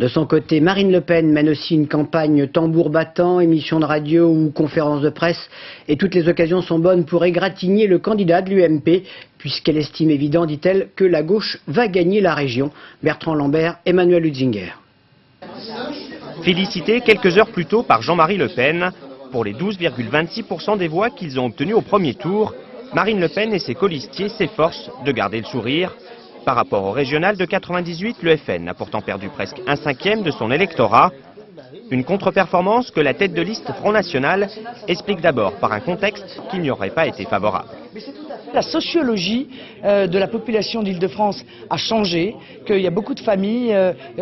De son côté, Marine Le Pen mène aussi une campagne tambour battant, émissions de radio ou conférences de presse. Et toutes les occasions sont bonnes pour égratigner le candidat de l'UMP, puisqu'elle estime évident, dit-elle, que la gauche va gagner la région. Bertrand Lambert, Emmanuel Hutzinger. Félicité quelques heures plus tôt par Jean-Marie Le Pen pour les 12,26% des voix qu'ils ont obtenues au premier tour, Marine Le Pen et ses colistiers s'efforcent de garder le sourire. Par rapport au régional de 98, le FN a pourtant perdu presque 1/5 de son électorat. Une contre-performance que la tête de liste Front National explique d'abord par un contexte qui n'y aurait pas été favorable. La sociologie de la population d'Île-de-France a changé, qu'il y a beaucoup de familles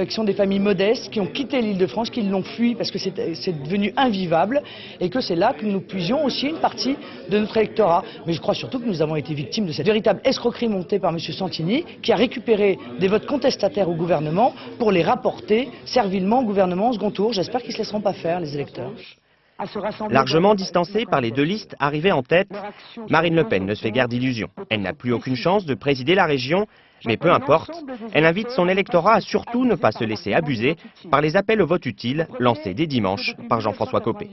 qui sont des familles modestes, qui ont quitté l'Île-de-France, qui l'ont fui parce que c'est devenu invivable, et que c'est là que nous puisions aussi une partie de notre électorat. Mais je crois surtout que nous avons été victimes de cette véritable escroquerie montée par M. Santini, qui a récupéré des votes contestataires au gouvernement pour les rapporter servilement au gouvernement au second tour. J'espère qu'ils ne se laisseront pas faire, les électeurs. Largement distancée par les deux listes arrivées en tête, Marine Le Pen ne se fait guère d'illusions. Elle n'a plus aucune chance de présider la région, mais peu importe, elle invite son électorat à surtout ne pas se laisser abuser par les appels au vote utile lancés dès dimanche par Jean-François Copé.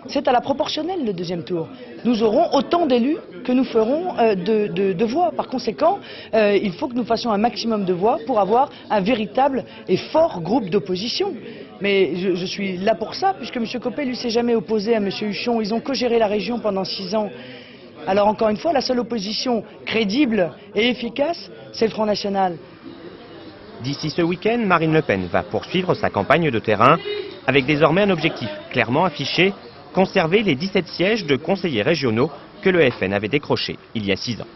C'est à la proportionnelle le deuxième tour. Nous aurons autant d'élus que nous ferons de voix. Par conséquent, il faut que nous fassions un maximum de voix pour avoir un véritable et fort groupe d'opposition. Mais je suis là pour ça, puisque M. Copé lui s'est jamais opposé à M. Huchon. Ils ont co-géré la région pendant 6 ans. Alors encore une fois, la seule opposition crédible et efficace, c'est le Front National. D'ici ce week-end, Marine Le Pen va poursuivre sa campagne de terrain, avec désormais un objectif clairement affiché, conserver les 17 sièges de conseillers régionaux que le FN avait décrochés il y a 6 ans.